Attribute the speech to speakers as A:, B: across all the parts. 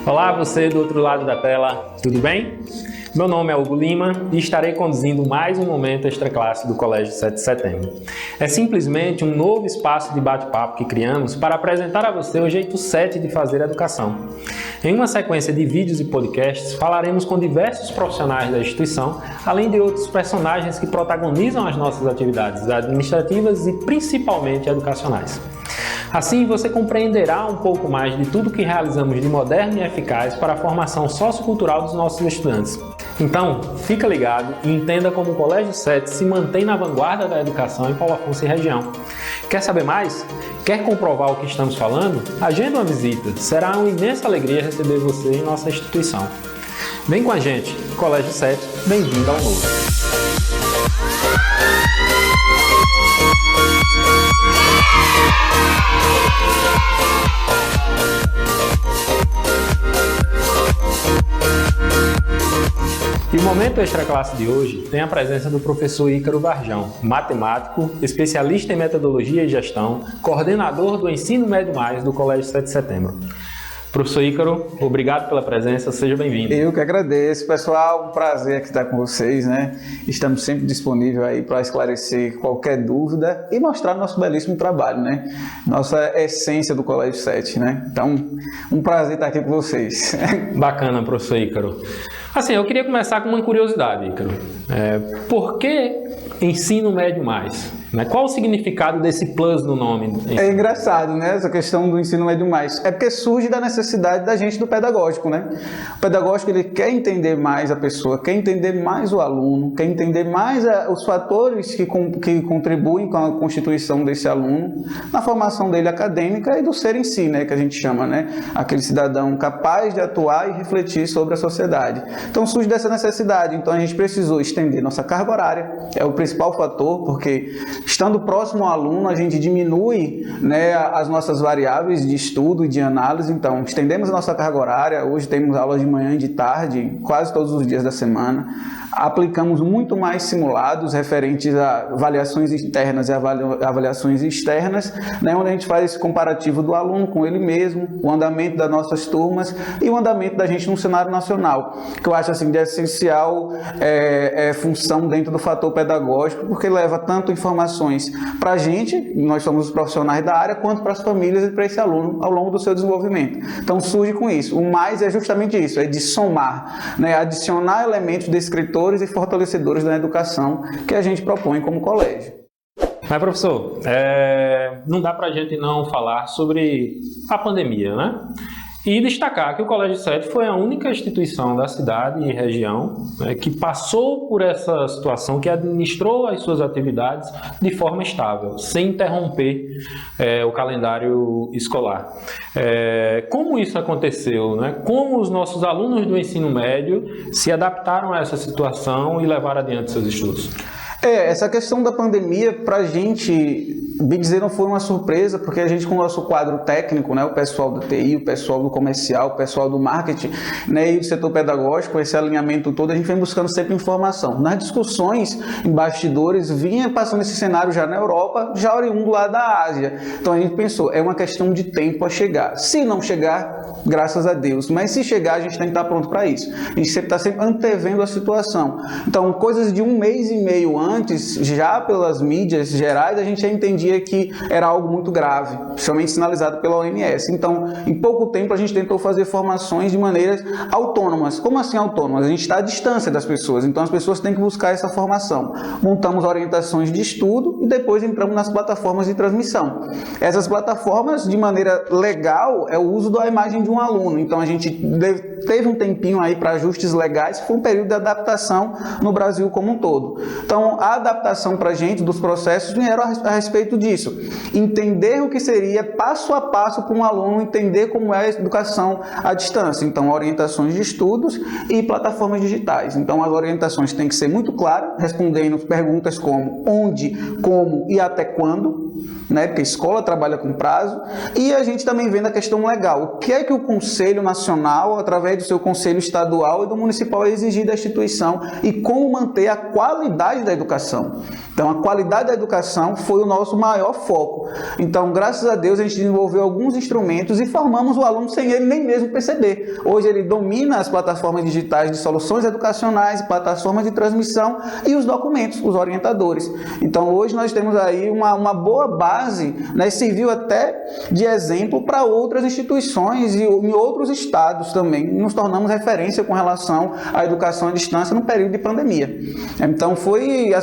A: Olá, você do outro lado da tela, tudo bem? Meu nome é Hugo Lima e estarei conduzindo mais um momento extraclasse do Colégio 7 de Setembro. É simplesmente um novo espaço de bate-papo que criamos para apresentar a você o jeito 7 de fazer educação. Em uma sequência de vídeos e podcasts, falaremos com diversos profissionais da instituição, além de outros personagens que protagonizam as nossas atividades administrativas e principalmente educacionais. Assim, você compreenderá um pouco mais de tudo que realizamos de moderno e eficaz para a formação sociocultural dos nossos estudantes. Então, fica ligado e entenda como o Colégio 7 se mantém na vanguarda da educação em Paulo Afonso e região. Quer saber mais? Quer comprovar o que estamos falando? Agenda uma visita. Será uma imensa alegria receber você em nossa instituição. Vem com a gente, Colégio 7, bem-vindo ao novo. E o Momento Extraclasse de hoje tem a presença do professor Ícaro Varjão, matemático, especialista em metodologia e gestão, coordenador do Ensino Médio Mais do Colégio 7 de Setembro. Professor Ícaro, obrigado pela presença, seja bem-vindo.
B: Eu que agradeço, pessoal, um prazer aqui estar com vocês, né? Estamos sempre disponíveis aí para esclarecer qualquer dúvida e mostrar nosso belíssimo trabalho, né? Nossa essência do Colégio 7, né? Então, um prazer estar aqui com vocês.
A: Bacana, professor Ícaro. Assim, eu queria começar com uma curiosidade, Ícaro. Por que Ensino Médio Mais? Qual o significado desse plus no nome?
B: É engraçado, né? Essa questão do ensino médio mais. É porque surge da necessidade da gente do pedagógico, né? O pedagógico, ele quer entender mais a pessoa, quer entender mais o aluno, quer entender mais os fatores que contribuem com a constituição desse aluno, na formação dele acadêmica e do ser em si, né? Que a gente chama, né? Aquele cidadão capaz de atuar e refletir sobre a sociedade. Então surge dessa necessidade. Então a gente precisou estender nossa carga horária, é o principal fator, porque estando próximo ao aluno, a gente diminui, né, as nossas variáveis de estudo e de análise. Então, estendemos a nossa carga horária. Hoje temos aulas de manhã e de tarde, quase todos os dias da semana. Aplicamos muito mais simulados referentes a avaliações internas e avaliações externas, né, onde a gente faz esse comparativo do aluno com ele mesmo, o andamento das nossas turmas e o andamento da gente no cenário nacional, que eu acho assim de essencial função dentro do fator pedagógico, porque leva tanto informações para a gente, nós somos os profissionais da área, quanto para as famílias e para esse aluno ao longo do seu desenvolvimento. Então surge com isso. O mais é justamente isso, é de somar, né, adicionar elementos descritores e fortalecedores da educação que a gente propõe como colégio.
A: Mas, professor, não dá para a gente não falar sobre a pandemia, né? E destacar que o Colégio 7 foi a única instituição da cidade e região, né, que passou por essa situação, que administrou as suas atividades de forma estável, sem interromper o calendário escolar. Como isso aconteceu, né? Como os nossos alunos do ensino médio se adaptaram a essa situação e levaram adiante seus estudos?
B: Essa questão da pandemia, para a gente, bem dizer, não foi uma surpresa, porque a gente, com o nosso quadro técnico, né, o pessoal do TI, o pessoal do comercial, o pessoal do marketing, né, e do setor pedagógico, esse alinhamento todo, a gente vem buscando sempre informação. Nas discussões em bastidores, vinha passando esse cenário já na Europa, já oriundo lá da Ásia. Então a gente pensou, é uma questão de tempo a chegar. Se não chegar, graças a Deus, mas se chegar, a gente tem que estar pronto para isso. A gente sempre está sempre antevendo a situação. Então, coisas de 1 mês e meio antes, já pelas mídias gerais, a gente já entendia que era algo muito grave, principalmente sinalizado pela OMS. Então, em pouco tempo, a gente tentou fazer formações de maneiras autônomas. Como assim autônomas? A gente está à distância das pessoas, então as pessoas têm que buscar essa formação. Montamos orientações de estudo e depois entramos nas plataformas de transmissão. Essas plataformas, de maneira legal, é o uso da imagem de um aluno. Então, a gente teve um tempinho aí para ajustes legais, foi um período de adaptação no Brasil como um todo. Então, a adaptação para a gente dos processos vieram a respeito disso. Entender o que seria passo a passo para um aluno entender como é a educação à distância. Então, orientações de estudos e plataformas digitais. Então, as orientações têm que ser muito claras, respondendo perguntas como onde, como e até quando. né? Porque a escola trabalha com prazo, e a gente também vê na questão legal. O que é que o Conselho Nacional, através do seu Conselho Estadual e do Municipal, é exigir da instituição e como manter a qualidade da educação. Então, a qualidade da educação foi o nosso maior foco. Então, graças a Deus, a gente desenvolveu alguns instrumentos e formamos o aluno sem ele nem mesmo perceber. Hoje ele domina as plataformas digitais de soluções educacionais, plataformas de transmissão e os documentos, os orientadores. Então, hoje nós temos aí uma boa base, né, serviu até de exemplo para outras instituições e em outros estados também. Nos tornamos referência com relação à educação à distância no período de pandemia. Então, foi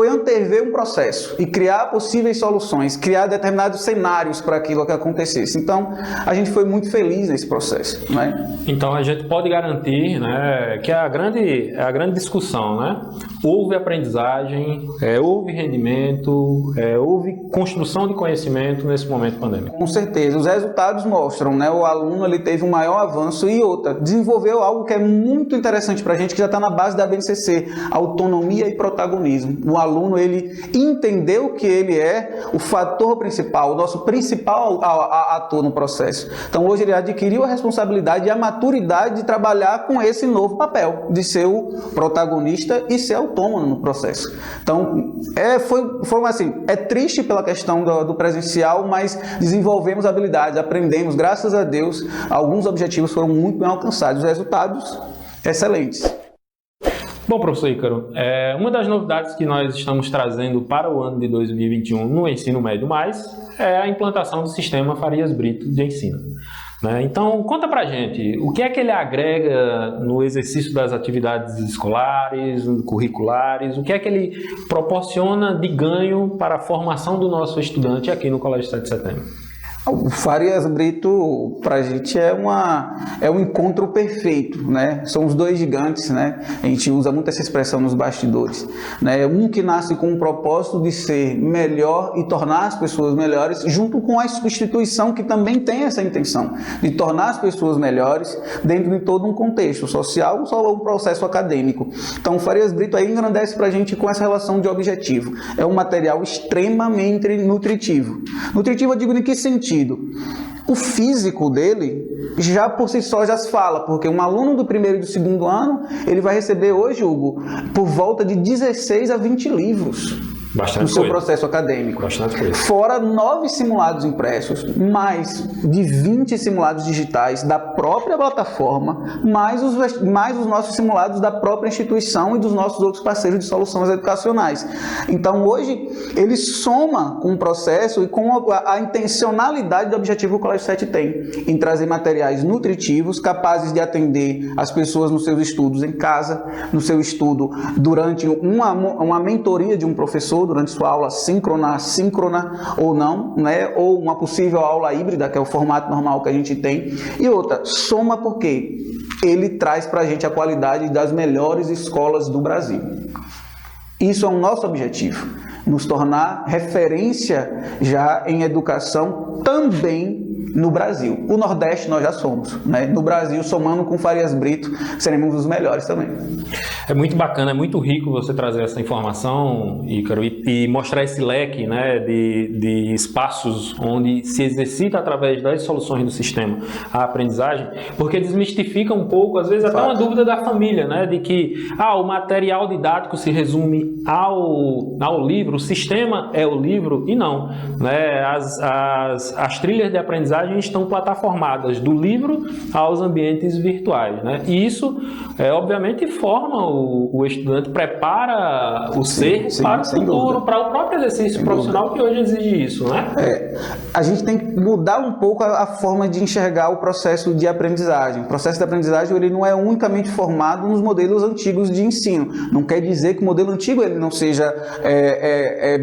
B: antever um processo e criar possíveis soluções, criar determinados cenários para aquilo que acontecesse. Então, a gente foi muito feliz nesse processo, né?
A: Então, a gente pode garantir, né, que a grande discussão, né? Houve aprendizagem, houve rendimento, houve construção de conhecimento nesse momento pandêmico.
B: Com certeza, os resultados mostram, né? O aluno ele teve um maior avanço e desenvolveu algo que é muito interessante para a gente, que já está na base da BNCC, autonomia e protagonismo. O aluno ele entendeu que ele é o fator principal, o nosso principal ator no processo. Então hoje ele adquiriu a responsabilidade e a maturidade de trabalhar com esse novo papel, de ser o protagonista e ser autônomo no processo. Então foi assim, é triste pela questão do presencial, mas desenvolvemos habilidades, aprendemos, graças a Deus, alguns objetivos foram muito bem alcançados, os resultados excelentes.
A: Bom, professor Ícaro, uma das novidades que nós estamos trazendo para o ano de 2021 no ensino médio mais é a implantação do sistema Farias Brito de ensino. Né? Então, conta pra gente, o que é que ele agrega no exercício das atividades escolares, curriculares, o que é que ele proporciona de ganho para a formação do nosso estudante aqui no Colégio 7 de Setembro?
B: O Farias Brito, para a gente, é um encontro perfeito, né? São os dois gigantes, né? A gente usa muito essa expressão nos bastidores, né? Um que nasce com o propósito de ser melhor e tornar as pessoas melhores, junto com a instituição que também tem essa intenção de tornar as pessoas melhores dentro de todo um contexto social, não só um processo acadêmico. Então, o Farias Brito aí engrandece para a gente com essa relação de objetivo. É um material extremamente nutritivo. Nutritivo, eu digo de que sentido? O físico dele já por si só já se fala, porque um aluno do primeiro e do segundo ano, ele vai receber hoje, Hugo, por volta de 16 a 20 livros.
A: Bastante
B: no seu
A: coisa.
B: processo acadêmico.
A: Bastante coisa.
B: Fora 9 simulados impressos, mais de 20 simulados digitais da própria plataforma, mais os nossos simulados da própria instituição e dos nossos outros parceiros de soluções educacionais. Então, hoje, ele soma com o processo e com a intencionalidade do objetivo que o Colégio 7 tem, em trazer materiais nutritivos, capazes de atender as pessoas nos seus estudos em casa, no seu estudo durante uma mentoria de um professor, durante sua aula síncrona ou não, né? Ou uma possível aula híbrida, que é o formato normal que a gente tem. E outra, soma porque ele traz para a gente a qualidade das melhores escolas do Brasil. Isso é o nosso objetivo, nos tornar referência já em educação também no Brasil. O Nordeste nós já somos, né? No Brasil, somando com Farias Brito, seremos os melhores também.
A: É muito bacana, é muito rico você trazer essa informação, Ícaro, e mostrar esse leque, né, de espaços onde se exercita através das soluções do sistema a aprendizagem, porque desmistifica um pouco, às vezes até uma dúvida da família, né, de que o material didático se resume ao livro, o sistema é o livro, e não, né, as trilhas de aprendizagem estão plataformadas do livro aos ambientes virtuais, né, e isso obviamente forma o estudante, prepara o ser para o futuro, para o próprio exercício profissional que hoje exige isso, né?
B: A gente tem que mudar um pouco a forma de enxergar o processo de aprendizagem. O processo de aprendizagem ele não é unicamente formado nos modelos antigos de ensino. Não quer dizer que o modelo antigo ele não seja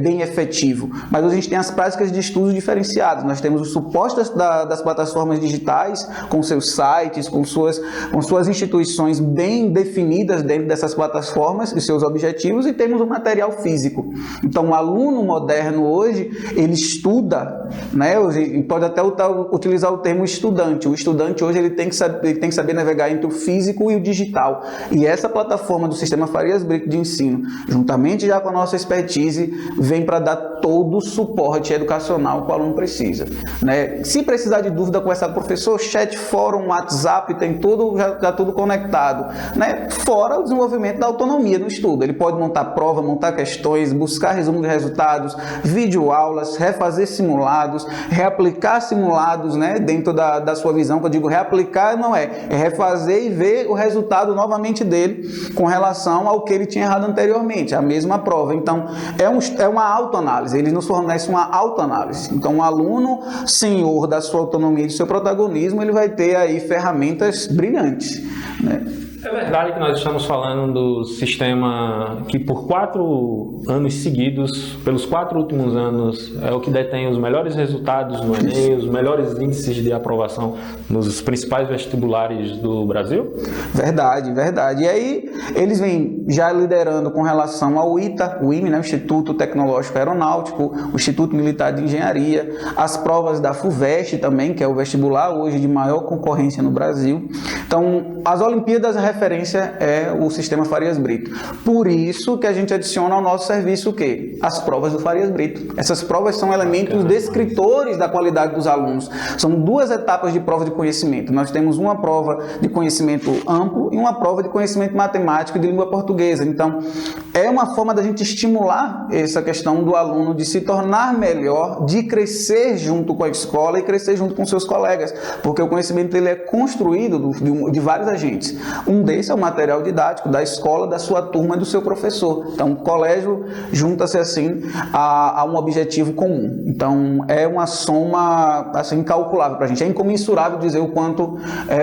B: bem efetivo, mas a gente tem as práticas de estudos diferenciados. Nós temos os supostos das plataformas digitais, com seus sites, com suas instituições bem definidas dentro dessas plataformas e seus objetivos, e temos o material físico. Então, o aluno moderno hoje, ele estuda, né? Pode até utilizar o termo estudante. O estudante hoje ele tem que saber navegar entre o físico e o digital. E essa plataforma do Sistema Farias Brito de ensino, juntamente já com a nossa expertise, vem para dar todo o suporte educacional que o aluno precisa, né? Se precisar de dúvida, conversar com o professor, chat, fórum, WhatsApp, tem tudo, já tudo conectado, né? Fora o desenvolvimento da autonomia no estudo. Ele pode montar prova, montar questões, buscar resumo de resultados, videoaulas, refazer simulados, reaplicar simulados, né? Dentro da sua visão, que eu digo reaplicar não é refazer e ver o resultado novamente dele com relação ao que ele tinha errado anteriormente, a mesma prova. Então, é uma autoanálise, ele nos fornece uma autoanálise. Então, o aluno, senhor da sua autonomia e do seu protagonismo, ele vai ter aí ferramentas brilhantes, né?
A: É verdade que nós estamos falando do sistema que por 4 anos seguidos, pelos 4 últimos anos, é o que detém os melhores resultados no Enem, os melhores índices de aprovação nos principais vestibulares do Brasil?
B: Verdade, verdade. E aí eles vêm já liderando com relação ao ITA, o IME, né, o Instituto Tecnológico Aeronáutico, o Instituto Militar de Engenharia, as provas da FUVEST também, que é o vestibular hoje de maior concorrência no Brasil. Então, as Olimpíadas, a referência é o Sistema Farias Brito. Por isso que a gente adiciona ao nosso serviço o quê? As provas do Farias Brito. Essas provas são elementos descritores da qualidade dos alunos. São 2 etapas de prova de conhecimento. Nós temos uma prova de conhecimento amplo e uma prova de conhecimento matemático e de língua portuguesa. Então, é uma forma da gente estimular essa questão do aluno de se tornar melhor, de crescer junto com a escola e crescer junto com seus colegas, porque o conhecimento ele é construído de vários agentes. Um desse é o material didático da escola, da sua turma e do seu professor. Então, o colégio junta-se assim a um objetivo comum. Então, é uma soma assim, incalculável para a gente. É incomensurável dizer o quanto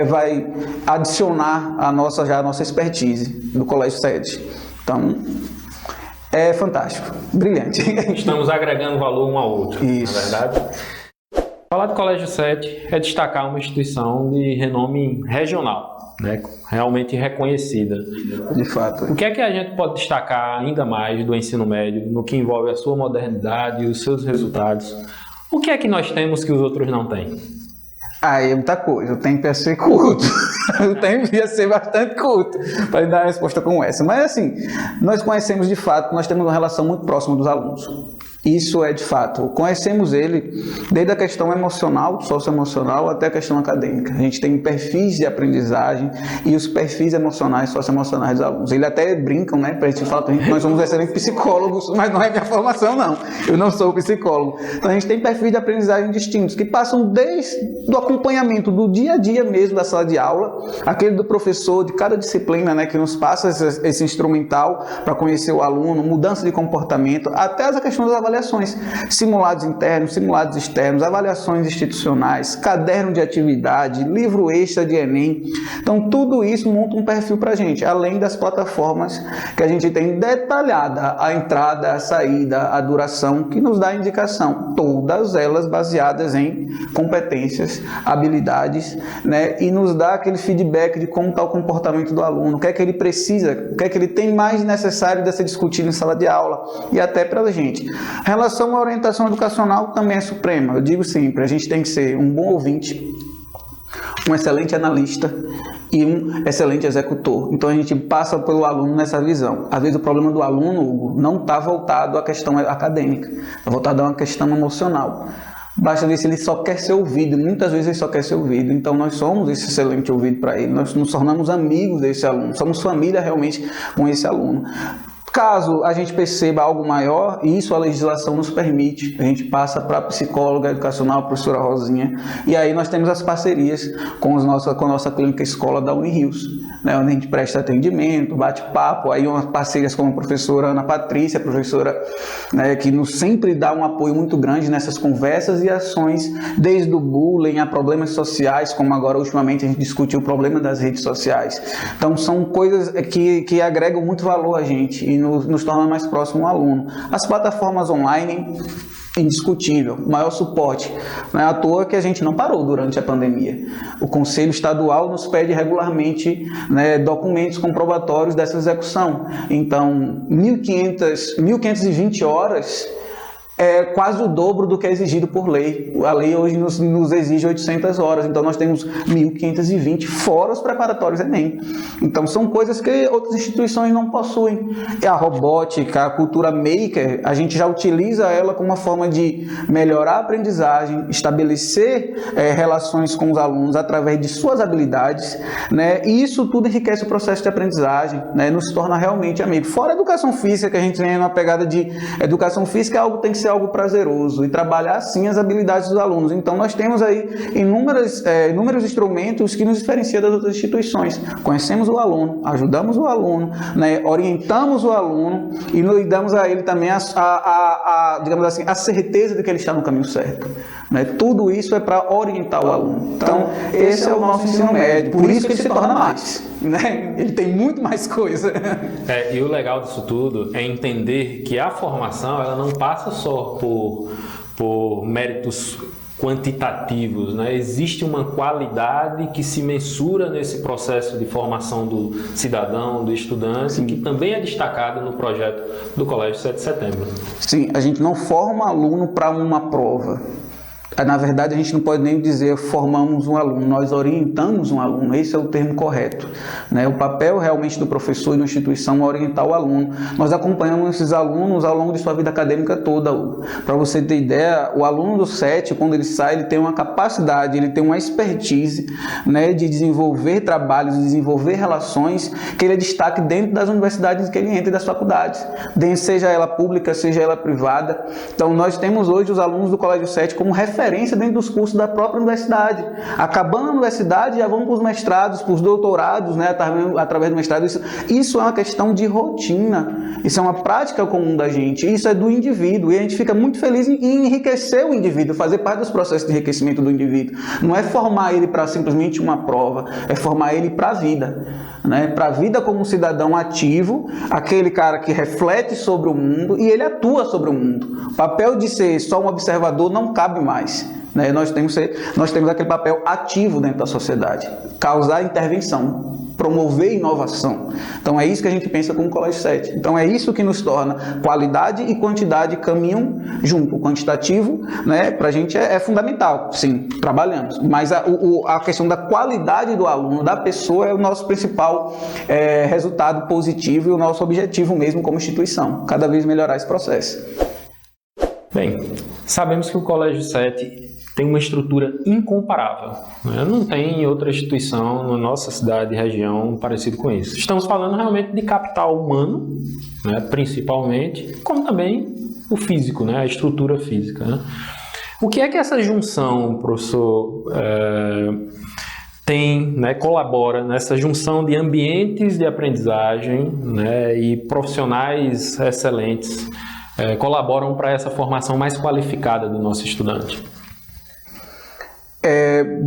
B: vai adicionar a nossa expertise do Colégio Sede. Então, é fantástico, brilhante.
A: Estamos agregando valor um ao outro,
B: Isso.
A: Na verdade. Falar do Colégio Sede é destacar uma instituição de renome regional, né? Realmente reconhecida.
B: De fato.
A: O que é que a gente pode destacar ainda mais do ensino médio no que envolve a sua modernidade e os seus resultados? O que é que nós temos que os outros não têm?
B: Aí é muita coisa, eu tenho que ser culto, eu tenho que ser bastante culto para dar uma resposta como essa. Mas assim, nós conhecemos de fato, nós temos uma relação muito próxima dos alunos. Isso é de fato, conhecemos ele desde a questão emocional, socioemocional, até a questão acadêmica. A gente tem perfis de aprendizagem e os perfis emocionais, socioemocionais dos alunos. Eles até brincam, né, pra gente falar que nós somos excelentes psicólogos, mas não é minha formação não, eu não sou psicólogo. Então a gente tem perfis de aprendizagem distintos, que passam desde o acompanhamento do dia a dia mesmo da sala de aula, aquele do professor de cada disciplina, né, que nos passa esse instrumental para conhecer o aluno, mudança de comportamento, até essa questão das avaliações, simulados internos, simulados externos, avaliações institucionais, caderno de atividade, livro extra de Enem. Então, tudo isso monta um perfil para a gente, além das plataformas que a gente tem detalhada, a entrada, a saída, a duração, que nos dá indicação, todas elas baseadas em competências, habilidades, né? E nos dá aquele feedback de como está o comportamento do aluno, o que é que ele precisa, o que é que ele tem mais de necessário de ser discutido em sala de aula e até para a gente. Em relação à orientação educacional, também é suprema. Eu digo sempre, a gente tem que ser um bom ouvinte, um excelente analista e um excelente executor. Então a gente passa pelo aluno nessa visão. Às vezes o problema do aluno não está voltado à questão acadêmica, está voltado a uma questão emocional. Basta ver se ele só quer ser ouvido, muitas vezes ele só quer ser ouvido, então nós somos esse excelente ouvido para ele, nós nos tornamos amigos desse aluno, somos família realmente com esse aluno. Caso a gente perceba algo maior, e isso a legislação nos permite, a gente passa para a psicóloga educacional, a professora Rosinha, e aí nós temos as parcerias com a nossa clínica escola da Unirios, né, onde a gente presta atendimento, bate-papo, aí umas parcerias com a professora Ana Patrícia, professora, né, que nos sempre dá um apoio muito grande nessas conversas e ações, desde o bullying a problemas sociais, como agora ultimamente a gente discutiu o problema das redes sociais. Então são coisas que agregam muito valor a gente e nos torna mais próximo ao aluno. As plataformas online, indiscutível, o maior suporte. Não é à toa que a gente não parou durante a pandemia. O Conselho Estadual nos pede regularmente, né, documentos comprobatórios dessa execução. Então, 1.520 horas é quase o dobro do que é exigido por lei. A lei hoje nos exige 800 horas, então nós temos 1.520 fora os preparatórios Enem. Então são coisas que outras instituições não possuem. E a robótica, a cultura maker, a gente já utiliza ela como uma forma de melhorar a aprendizagem, estabelecer relações com os alunos através de suas habilidades, né? E isso tudo enriquece o processo de aprendizagem, né? Nos torna realmente amigo. Fora a educação física, que a gente tem uma pegada de educação física, algo tem que ser algo prazeroso e trabalhar sim as habilidades dos alunos. Então nós temos aí inúmeros instrumentos que nos diferenciam das outras instituições. Conhecemos o aluno, ajudamos o aluno, né, orientamos o aluno e damos a ele também digamos assim, a certeza de que ele está no caminho certo. Né? Tudo isso é para orientar o aluno. Então esse é o nosso ensino médio, por isso que ele se torna mais. Né? Ele tem muito mais coisa.
A: E o legal disso tudo é entender que a formação ela não passa só por méritos quantitativos, né? Existe uma qualidade que se mensura nesse processo de formação do cidadão, do estudante, que também é destacada no projeto do Colégio 7 de Setembro.
B: Sim, a gente não forma aluno para uma prova. Na verdade, a gente não pode nem dizer formamos um aluno, nós orientamos um aluno, esse é o termo correto. Né? O papel realmente do professor e da instituição é orientar o aluno. Nós acompanhamos esses alunos ao longo de sua vida acadêmica toda. Para você ter ideia, o aluno do 7, quando ele sai, ele tem uma capacidade, ele tem uma expertise, né, de desenvolver trabalhos, de desenvolver relações, que ele é destaque dentro das universidades que ele entra e das faculdades, seja ela pública, seja ela privada. Então, nós temos hoje os alunos do Colégio 7 como referência dentro dos cursos da própria universidade. Acabando a universidade, já vão para os mestrados, para os doutorados, né, através do mestrado. Isso é uma questão de rotina, isso é uma prática comum da gente, isso é do indivíduo, e a gente fica muito feliz em enriquecer o indivíduo, fazer parte dos processos de enriquecimento do indivíduo. Não é formar ele para simplesmente uma prova, é formar ele para a vida. Né? Para a vida como um cidadão ativo, aquele cara que reflete sobre o mundo e ele atua sobre o mundo. O papel de ser só um observador não cabe mais. Né? Nós temos aquele papel ativo dentro da sociedade, causar intervenção, promover inovação. Então é isso que a gente pensa como Colégio 7. Então é isso que nos torna qualidade e quantidade caminham junto. O quantitativo, né, para a gente é fundamental, sim, trabalhamos. Mas a questão da qualidade do aluno, da pessoa, é o nosso principal resultado positivo e o nosso objetivo mesmo como instituição, cada vez melhorar esse processo.
A: Bem, sabemos que o Colégio 7 tem uma estrutura incomparável. Né? Não tem outra instituição na nossa cidade e região parecido com isso. Estamos falando realmente de capital humano, né, principalmente, como também o físico, né, a estrutura física. Né? O que é que essa junção, professor, colabora nessa junção de ambientes de aprendizagem, né, e profissionais excelentes colaboram para essa formação mais qualificada do nosso estudante?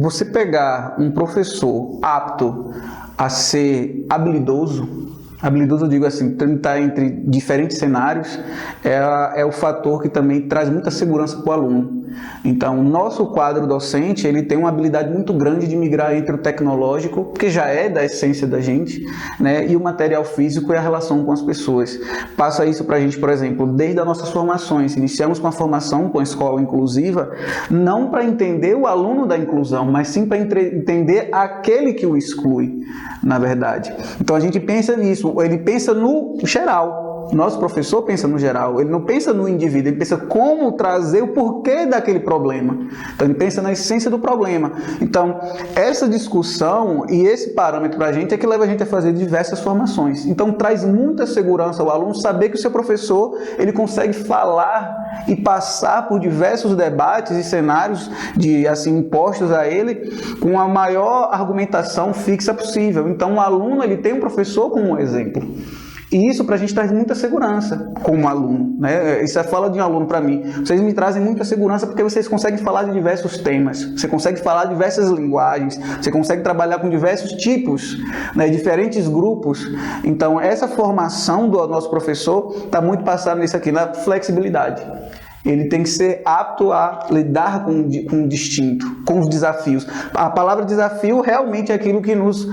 B: Você pegar um professor apto a ser habilidoso eu digo assim, tentar entre diferentes cenários, é o fator que também traz muita segurança para o aluno. Então, o nosso quadro docente, ele tem uma habilidade muito grande de migrar entre o tecnológico, que já é da essência da gente, né, e o material físico e a relação com as pessoas. Passa isso para a gente, por exemplo, desde as nossas formações. Iniciamos com a formação com a escola inclusiva, não para entender o aluno da inclusão, mas sim para entender aquele que o exclui, na verdade. Então, a gente pensa nisso, ele pensa no geral. Nosso professor pensa no geral, ele não pensa no indivíduo, ele pensa como trazer o porquê daquele problema. Então, ele pensa na essência do problema. Então, essa discussão e esse parâmetro para a gente é que leva a gente a fazer diversas formações. Então, traz muita segurança ao aluno saber que o seu professor, ele consegue falar e passar por diversos debates e cenários impostos a ele com a maior argumentação fixa possível. Então, o aluno, ele tem um professor como um exemplo. E isso para a gente traz muita segurança como aluno, né? Isso é fala de um aluno para mim. Vocês me trazem muita segurança porque vocês conseguem falar de diversos temas, você consegue falar de diversas linguagens, você consegue trabalhar com diversos tipos, né, diferentes grupos. Então, essa formação do nosso professor está muito passada nisso aqui, na flexibilidade. Ele tem que ser apto a lidar com o distinto, com os desafios. A palavra desafio realmente é aquilo que nos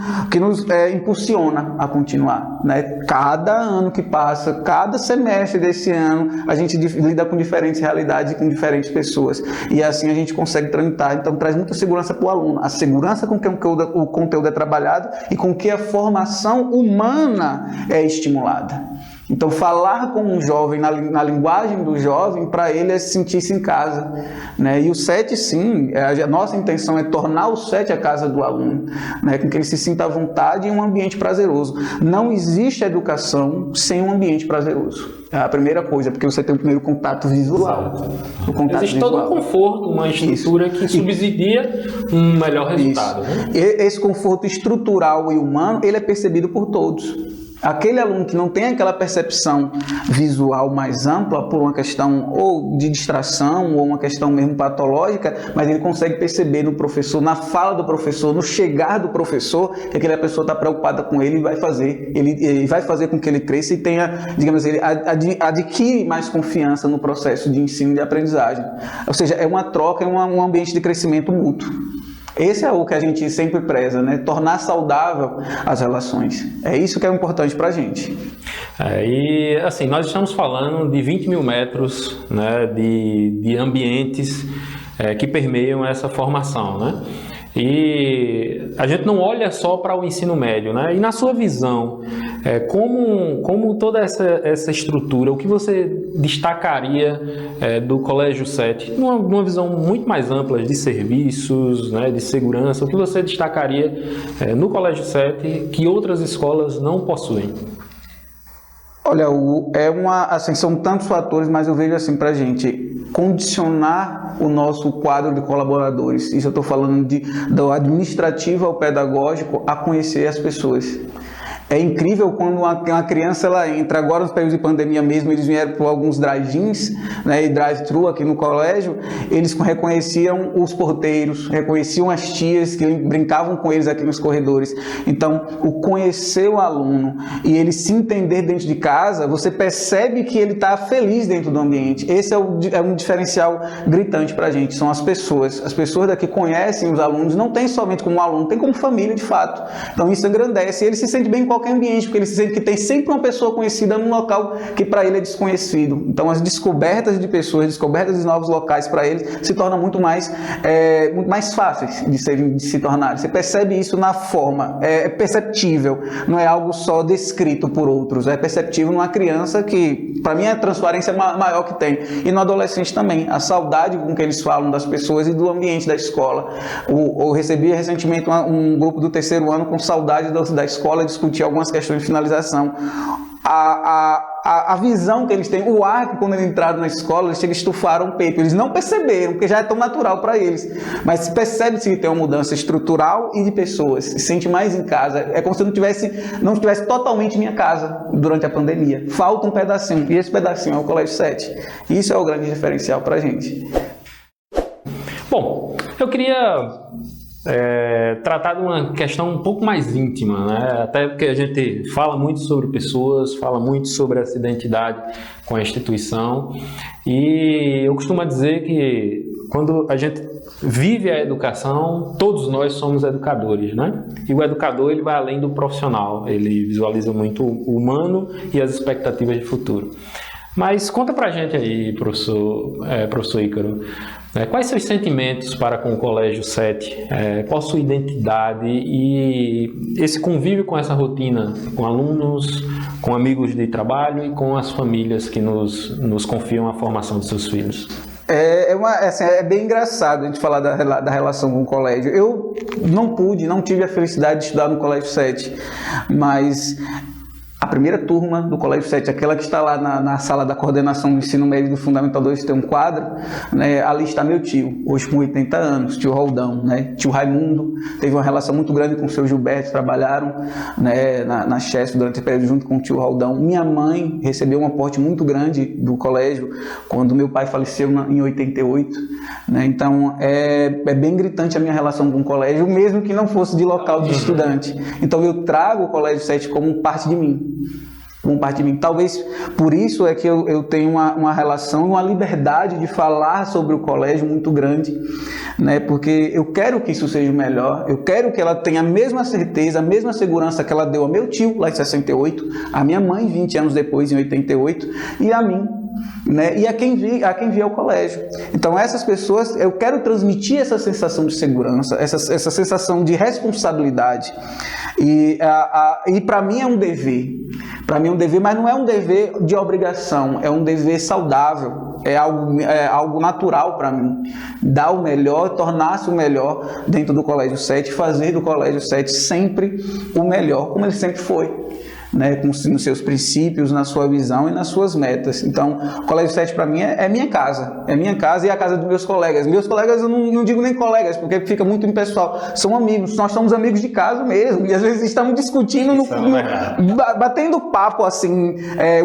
B: impulsiona a continuar, né? Cada ano que passa, cada semestre desse ano, a gente lida com diferentes realidades e com diferentes pessoas. E assim a gente consegue tramitar. Então traz muita segurança para o aluno. A segurança com que o conteúdo é trabalhado e com que a formação humana é estimulada. Então, falar com um jovem na linguagem do jovem, para ele é sentir-se em casa, né? E o SET, sim, a nossa intenção é tornar o SET a casa do aluno, né? Com que ele se sinta à vontade em um ambiente prazeroso. Não existe educação sem um ambiente prazeroso. É a primeira coisa, porque você tem o primeiro contato visual.
A: Existe todo um conforto, uma estrutura que subsidia um melhor resultado. Né?
B: Esse conforto estrutural e humano, ele é percebido por todos. Aquele aluno que não tem aquela percepção visual mais ampla por uma questão ou de distração ou uma questão mesmo patológica, mas ele consegue perceber no professor, na fala do professor, no chegar do professor, que aquela pessoa está preocupada com ele e vai fazer. Ele vai fazer com que ele cresça e tenha, digamos, ele adquire mais confiança no processo de ensino e de aprendizagem. Ou seja, é uma troca, é um ambiente de crescimento mútuo. Esse é o que a gente sempre preza, né? Tornar saudável as relações. É isso que é importante para a gente.
A: E assim, nós estamos falando de 20 mil metros, né, de ambientes que permeiam essa formação, né? E a gente não olha só para o ensino médio, né? E na sua visão, como toda essa estrutura, o que você destacaria do Colégio SET, numa visão muito mais ampla de serviços, né, de segurança, o que você destacaria no Colégio SET que outras escolas não possuem?
B: Olha, assim, são tantos fatores, mas eu vejo assim para a gente condicionar o nosso quadro de colaboradores. Isso eu estou falando do administrativo ao pedagógico a conhecer as pessoas. É incrível quando uma criança ela entra, agora nos períodos de pandemia mesmo, eles vieram por alguns drive-ins, né, e drive-thru aqui no colégio, eles reconheciam os porteiros, reconheciam as tias que brincavam com eles aqui nos corredores. Então, o conhecer o aluno e ele se entender dentro de casa, você percebe que ele está feliz dentro do ambiente. Esse é um diferencial gritante para a gente, são as pessoas. As pessoas daqui conhecem os alunos, não tem somente como aluno, tem como família de fato. Então, isso engrandece e ele se sente bem em qualquer ambiente, porque ele se sente que tem sempre uma pessoa conhecida num local que para ele é desconhecido. Então as descobertas de pessoas, descobertas de novos locais para eles se tornam muito mais fáceis de se tornarem. Você percebe isso na forma, é perceptível, não é algo só descrito por outros, é perceptível numa criança que, para mim, é a transparência maior que tem. E no adolescente também, a saudade com que eles falam das pessoas e do ambiente da escola. Eu recebi recentemente um grupo do terceiro ano com saudade da escola, discutir algumas questões de finalização. A visão que eles têm, o ar que quando eles entraram na escola, eles chegam a estufar um peito. Eles não perceberam, porque já é tão natural para eles. Mas percebe-se que tem uma mudança estrutural e de pessoas. Se sente mais em casa. É como se eu não estivesse totalmente em minha casa durante a pandemia. Falta um pedacinho. E esse pedacinho é o Colégio SET. Isso é o grande diferencial para a gente.
A: Bom, eu queria tratar de uma questão um pouco mais íntima, né? Até porque a gente fala muito sobre pessoas, fala muito sobre essa identidade com a instituição, e eu costumo dizer que quando a gente vive a educação, todos nós somos educadores, né? E o educador, ele vai além do profissional, ele visualiza muito o humano e as expectativas de futuro. Mas conta pra gente aí, professor Ícaro, quais seus sentimentos para com o Colégio SET, qual a sua identidade e esse convívio com essa rotina, com alunos, com amigos de trabalho e com as famílias que nos confiam a formação dos seus filhos?
B: É bem engraçado a gente falar da relação com o colégio. Eu não tive a felicidade de estudar no Colégio SET, mas a primeira turma do Colégio SET, aquela que está lá na sala da coordenação do ensino médio do Fundamental 2, tem um quadro, né? Ali está meu tio, hoje com 80 anos, tio Roldão, né? Tio Raimundo, teve uma relação muito grande com o seu Gilberto, trabalharam, né, na Chesf durante o período junto com o tio Roldão. Minha mãe recebeu um aporte muito grande do colégio quando meu pai faleceu em 88, né? Então é bem gritante a minha relação com o colégio, mesmo que não fosse de local de estudante. Então eu trago o Colégio SET como parte de mim. Bom parte de mim. Talvez por isso é que eu tenho uma relação, uma liberdade de falar sobre o colégio muito grande, né? Porque eu quero que isso seja melhor, eu quero que ela tenha a mesma certeza, a mesma segurança que ela deu ao meu tio lá em 68, a minha mãe 20 anos depois, em 88, e a mim, né? E a quem via ao colégio. Então essas pessoas, eu quero transmitir essa sensação de segurança, essa sensação de responsabilidade. E para mim é um dever. Para mim é um dever, mas não é um dever de obrigação, é um dever saudável, é algo natural para mim. Dar o melhor, tornar-se o melhor dentro do Colégio 7, fazer do Colégio 7 sempre o melhor, como ele sempre foi, né, nos seus princípios, na sua visão e nas suas metas. Então, o Colégio 7 para mim é minha casa. É minha casa e a casa dos meus colegas. Meus colegas eu não digo nem colegas, porque fica muito impessoal. São amigos, nós somos amigos de casa mesmo. E às vezes estamos discutindo, batendo papo assim,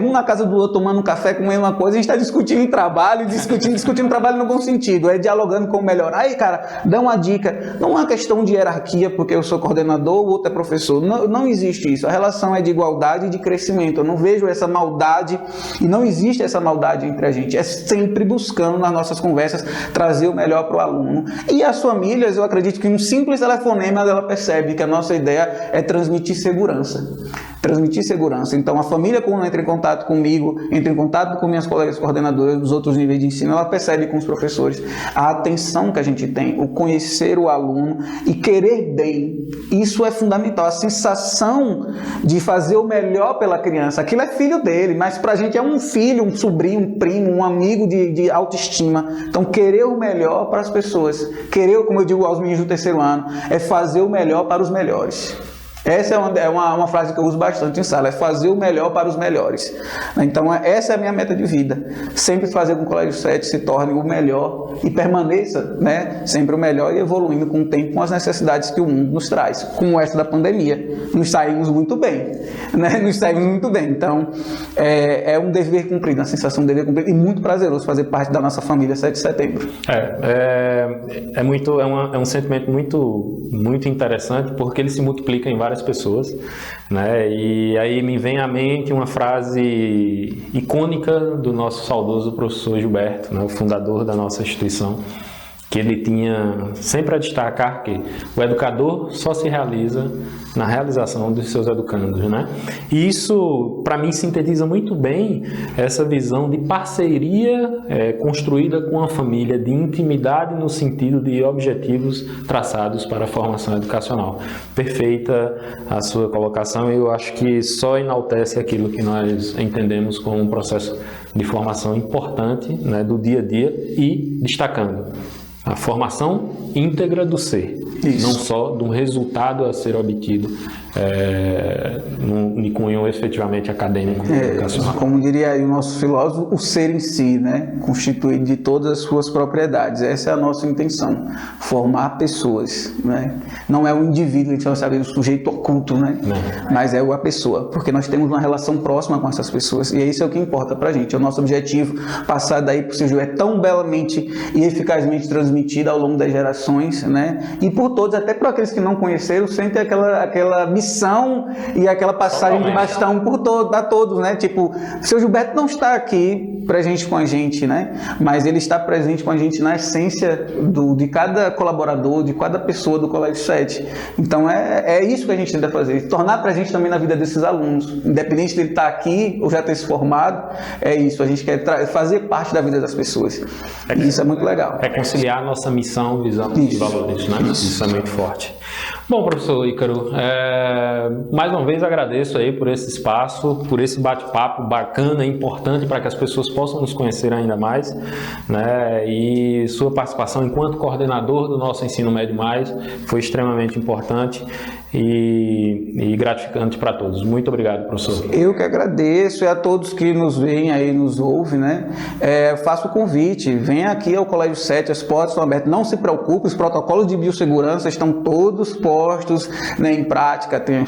B: um na casa do outro, tomando um café, comendo uma coisa, a gente está discutindo em trabalho, discutindo trabalho no bom sentido, dialogando como melhorar. Aí, cara, dá uma dica. Não é uma questão de hierarquia, porque eu sou coordenador, o outro é professor. Não existe isso. A relação é de igualdade e de crescimento. Eu não vejo essa maldade e não existe essa maldade entre a gente. É sempre buscando nas nossas conversas trazer o melhor para o aluno. E as famílias, eu acredito que um simples telefonema ela percebe que a nossa ideia é transmitir segurança. Transmitir segurança. Então a família, quando entra em contato comigo, entra em contato com minhas colegas coordenadoras dos outros níveis de ensino, ela percebe com os professores a atenção que a gente tem, o conhecer o aluno e querer bem. Isso é fundamental. A sensação de fazer o melhor pela criança. Aquilo é filho dele, mas pra gente é um filho, um sobrinho, um primo, um amigo de autoestima. Então querer o melhor para as pessoas. Querer, como eu digo aos meninos do terceiro ano, é fazer o melhor para os melhores. Essa é uma frase que eu uso bastante em sala, é fazer o melhor para os melhores. Então essa é a minha meta de vida, sempre fazer com que o Colégio 7 se torne o melhor e permaneça, né, sempre o melhor e evoluindo com o tempo, com as necessidades que o mundo nos traz, como essa da pandemia. Nos saímos muito bem, né? Nos saímos muito bem. Então é um dever cumprido, uma sensação de dever cumprido e muito prazeroso fazer parte da nossa família 7 de setembro.
A: É um sentimento muito interessante, porque ele se multiplica em várias pessoas, né? E aí me vem à mente uma frase icônica do nosso saudoso professor Gilberto, né? O fundador da nossa instituição, que ele tinha sempre a destacar que o educador só se realiza na realização dos seus educandos, né? E isso, para mim, sintetiza muito bem essa visão de parceria construída com a família, de intimidade no sentido de objetivos traçados para a formação educacional. Perfeita a sua colocação, e eu acho que só enaltece aquilo que nós entendemos como um processo de formação importante, né, do dia a dia, e destacando a formação íntegra do ser, não só de um resultado a ser obtido no cunho efetivamente acadêmico educacional.
B: Como diria aí o nosso filósofo, o ser em si, né, constituído de todas as suas propriedades. Essa é a nossa intenção, formar pessoas, né? Não é o indivíduo, a gente vai saber o sujeito oculto, né? Mas é a pessoa, porque nós temos uma relação próxima com essas pessoas e isso é o que importa pra gente. É o nosso objetivo passar daí pro seu é tão belamente e eficazmente transmitido ao longo das gerações, né? E por todos, até por aqueles que não conheceram, sentem aquela missão e aquela passagem de bastão por a todos, né? Tipo, o seu Gilberto não está aqui presente com a gente, né? Mas ele está presente com a gente na essência de cada colaborador, de cada pessoa do Colégio 7. Então é isso que a gente tenta fazer, tornar presente também na vida desses alunos, independente de ele estar aqui ou já ter se formado, é isso, a gente quer fazer parte da vida das pessoas. E isso é muito legal.
A: É conciliar a nossa missão, visão e valores, né? Isso é muito forte. Bom, professor Ícaro, mais uma vez agradeço aí por esse espaço, por esse bate-papo bacana e importante para que as pessoas possam nos conhecer ainda mais, né? E sua participação enquanto coordenador do nosso Ensino Médio Mais foi extremamente importante e gratificante para todos. Muito obrigado, professor.
B: Eu que agradeço, e a todos que nos veem aí, nos ouvem, né? Faço o convite, venha aqui ao Colégio 7, as portas estão abertas, não se preocupe, os protocolos de biossegurança estão todos postos postos, né, em prática, tem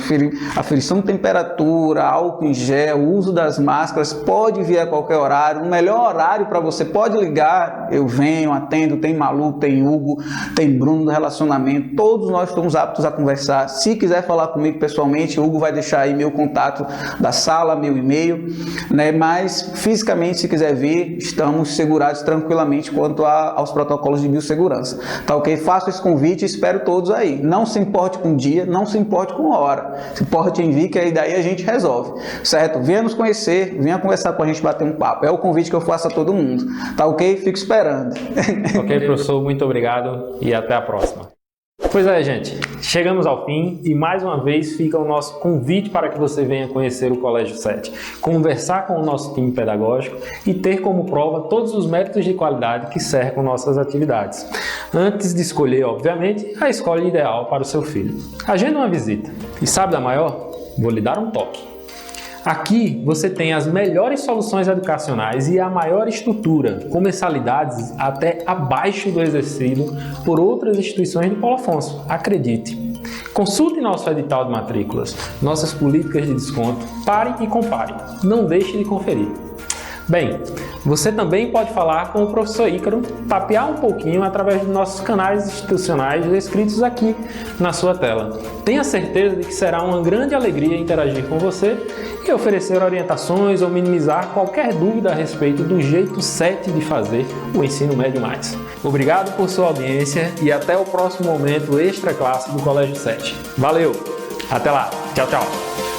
B: aferição de temperatura, álcool em gel, o uso das máscaras, pode vir a qualquer horário, o melhor horário para você, pode ligar, eu venho, atendo, tem Malu, tem Hugo, tem Bruno do relacionamento, todos nós estamos aptos a conversar. Se quiser falar comigo pessoalmente, o Hugo vai deixar aí meu contato da sala, meu e-mail, né, mas fisicamente, se quiser vir, estamos segurados tranquilamente quanto aos protocolos de biossegurança. Tá ok? Faço esse convite e espero todos aí. Não se importe com o dia, não se importe com a hora. Se importe em vir, que aí daí a gente resolve. Certo? Venha nos conhecer, venha conversar com a gente, bater um papo. É o convite que eu faço a todo mundo. Tá ok? Fico esperando.
A: Ok, professor, muito obrigado e até a próxima. Pois é, gente, chegamos ao fim e mais uma vez fica o nosso convite para que você venha conhecer o Colégio 7, conversar com o nosso time pedagógico e ter como prova todos os méritos de qualidade que cercam nossas atividades. Antes de escolher, obviamente, a escola ideal para o seu filho. Agenda uma visita. E sabe da maior? Vou lhe dar um toque. Aqui você tem as melhores soluções educacionais e a maior estrutura, com mensalidades até abaixo do exercido por outras instituições do Paulo Afonso. Acredite! Consulte nosso edital de matrículas, nossas políticas de desconto, pare e compare. Não deixe de conferir. Bem, você também pode falar com o professor Ícaro, papear um pouquinho através dos nossos canais institucionais descritos aqui na sua tela. Tenha certeza de que será uma grande alegria interagir com você e oferecer orientações ou minimizar qualquer dúvida a respeito do jeito 7 de fazer o ensino médio mais. Obrigado por sua audiência e até o próximo momento extra classe do Colégio 7. Valeu! Até lá! Tchau, tchau!